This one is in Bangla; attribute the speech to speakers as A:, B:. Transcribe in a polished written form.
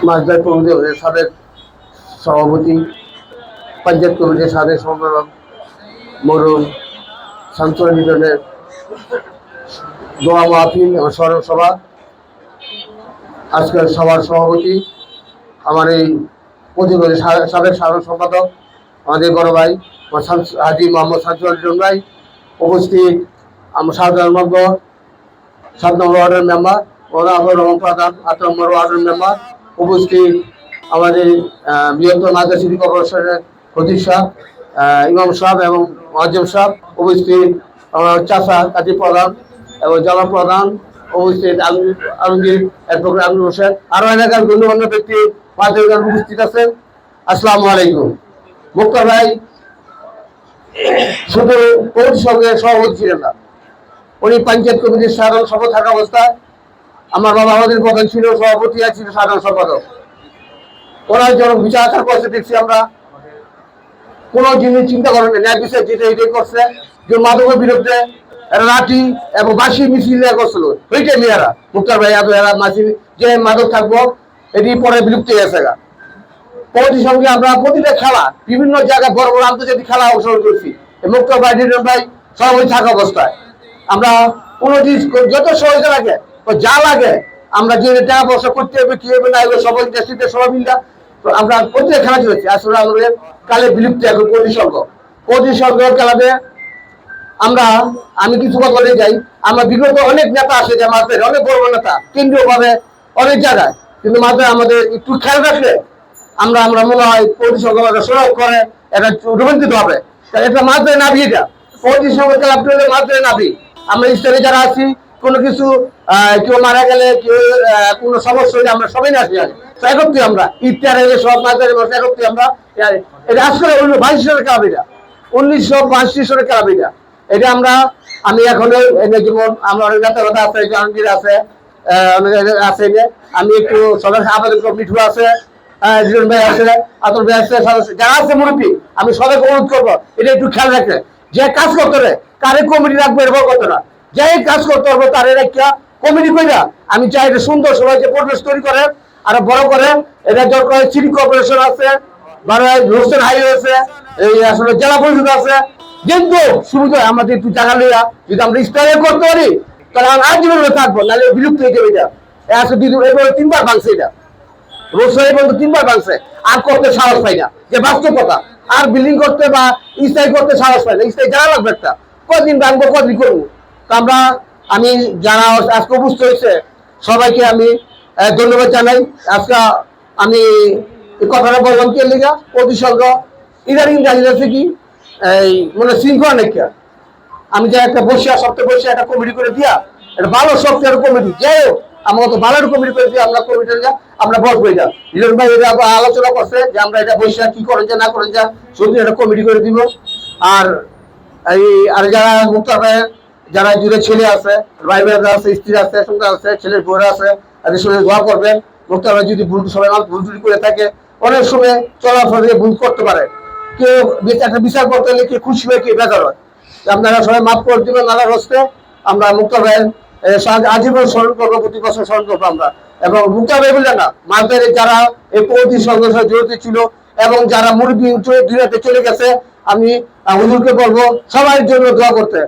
A: মাছদার কমিটির সাবেক সভাপতি, পঞ্চায়েত কমিটির সাবেক সম্পাদক, মরুম সান্ত্বনা নিধনের দোয়া মাহফিল এবং স্মরণ সভা। আজকের সভার সভাপতি আমার এই প্রতিনিধি সাবেক সাধারণ সম্পাদক আমাদের বড় ভাই হাজি মোহাম্মদ শামসুল ভাই, উপস্থিত আমার সাধারণ মেম্বার 7 নম্বর ওয়ার্ডের মেম্বার আবুর রহমান প্রধান, 8 নম্বর ওয়ার্ডের মেম্বার, উপস্থিত আমাদের বৃহত্তর মালদা সিটি কর্পোরেশনের প্রতীক সাহেব, ইমাম সাহেব এবং মুয়াজ্জিম সাহেব, উপস্থিত আমার চাষা কাজী প্রধান এবং জেলা প্রধান, উপস্থিত আলমগীর অ্যাডভোকেট আমির হোসেন, আরো এলাকার গণ্যমান্য ব্যক্তি উপস্থিত আছেন। আসসালামু আলাইকুম। মুক্তার ভাই শুধু কমিটির সঙ্গে সভাপতি ছিলেন না, উনি পঞ্চায়েত কমিটির সাধারণ সভা থাকা অবস্থায় আমার বাবা আমাদের প্রধান ছিল, সভাপতি আর ছিল সাধারণ সম্পাদক। ওনার জন্য বিচার আচার করছে, দেখছি আমরা কোনো জিনিস চিন্তা করেন না, ন্যায় বিচার যেটা এটাই করছে। যে মাদকের বিরুদ্ধে লাঠি এবং বাঁশি মিছিল করছিল, ওইটাই মেয়েরা মুক্তার ভাই এরা মাছি যে মাদক থাকবো এটি পরে বিলুপ্ত হয়ে গেছে। কমিটির সঙ্গে আমরা প্রতিটা খেলা বিভিন্ন জায়গায় বড় বড় আন্তর্জাতিক খেলা অংশগ্রহণ করছি। মুক্তার ভাই ভাই সভাপতি থাকা অবস্থায় আমরা কোনো জিনিস যত সহযোগিতা লাগে যা লাগে আমরা যে টাকা পয়সা করতে হবে কি হবে না এগুলো সবাই দেশিতে সবাই মিলটা আমরা প্রতিটা খেলা চলেছি। আসলে আমাদের কালে বিলুপ্ত এখন কমিটির সঙ্গ খেলাতে আমি কিছু কথা বলে যাই। আমরা বিগত অনেক নেতা আসে যে মাঝে অনেক বড় বড় নেতা কেন্দ্রীয় ভাবে অনেক জায়গায়, কিন্তু মাঝে আমাদের একটু খেয়াল রাখলে আমরা মনে হয় কমিটির সঙ্গে সরব করে এটা রোমাঞ্চিত হবে। এটা মাঝে নাবি, এটা কমিটির সঙ্গে খেলা মাঝে নাবি। আমরা স্থানে যারা আছি কোনো কিছু কেউ মারা গেলে কেউ কোনো সমস্যা হলে আমরা সবাই আসি একত্রে আমরা ইফতার সব মাঝে একত্রে আমরা এটা আসলে 1922 সালের খেলা, এটা 1952 সালের খেলা। এটা আমি এখন যেমন আমরা অনেক নেতা কথা আছে, জাহাঙ্গীর আছে, আছে আমি একটু সবাই আবেদন মিঠু আছে, জীবন ভাই আছে, আতর ভাই আছে, যারা আছে মুরব্বী, আমি সবাইকে অনুরোধ করবো এটা একটু খেয়াল রাখে। যে কাজ করতে হবে কারে কমিটি রাখবো এরকম করতে না, যে কাজ করতে পারবো তার একটা কমিটি কইরা আমি চাই এটা সুন্দর সবাইকে পরিবেশ তৈরি করে আরো বড় করে। এটা দরকার সিটি কর্পোরেশন আছে, হোসেন হাইওয়ে আছে, এই আসলে জেলা পরিষদ আছে, কিন্তু সুবিধা আমাদের একটু জায়গা লইয়া যদি আমরা স্টাইল করতে পারি তাহলে আমরা আজীবন থাকবো, নাহলে বিলুপ্ত হয়ে যাবে। এটা আসলে 3বার ভাঙছে, এটা রোসাই বলতে 3বার ভাঙছে, আর করতে সাহস পাই না, যে বাস্তবতা। আর বিল্ডিং করতে বা স্থায়ী করতে সাহস পাই না, স্থায়ী জায়গা লাগবে একটা, কদিন ভাঙবো কদিন করবো। তো আমি যারা আজকে উপস্থিত হয়েছে সবাইকে আমি ধন্যবাদ জানাই। আজকে আমি এই কথাটা বললাম কি লিগা প্রতিসর্গ ইদানিং জানিয়ে যাচ্ছে কি এই মানে শৃঙ্খলা নাকি আমি যে একটা সপ্তাহে বসে একটা কমিটি করে দিয়া একটা ভালো সপ্তাহের কমিটি যাই হোক আমরা তো ভালো কমিটি করে দিয়ে আমরা কমিটি আমরা বসবো। এটা লিটন ভাই এটা আলোচনা করছে যে আমরা এটা বসে কি করেন যা না করেন যা শুধু একটা কমিটি করে দিব। আর যারা মুক্তার ভাই যারা জুড়ে ছেলে আছে, ভাই বোনেরা আছে, স্ত্রী আছে, সন্তান আছে, ছেলের বউরা আছে, তাদের সঙ্গে দোয়া করবেন। মুক্তার ভাই যদি ভুল সবাই ভুল টুল করে থাকে অনেক সময় চলাফেরা ভুল করতে পারে, কেউ একটা বিচার করতে হলে কে খুশি হয়ে কে বেজার হয়। আপনারা সবাই মাফ করে দিবেন আল্লাহর হস্তে। আমরা মুক্তার ভাই আজীবন স্মরণ করবো, প্রতি বছর স্মরণ করবো আমরা। এবং মুক্তার ভাই বললেন না মাঝদের যারা এই প্রতি সংঘর্ষ জড়িত ছিল এবং যারা মুরব্বী দুনিয়াতে চলে গেছে, আমি হুজুরকে বলবো সবার জন্য দোয়া করতে।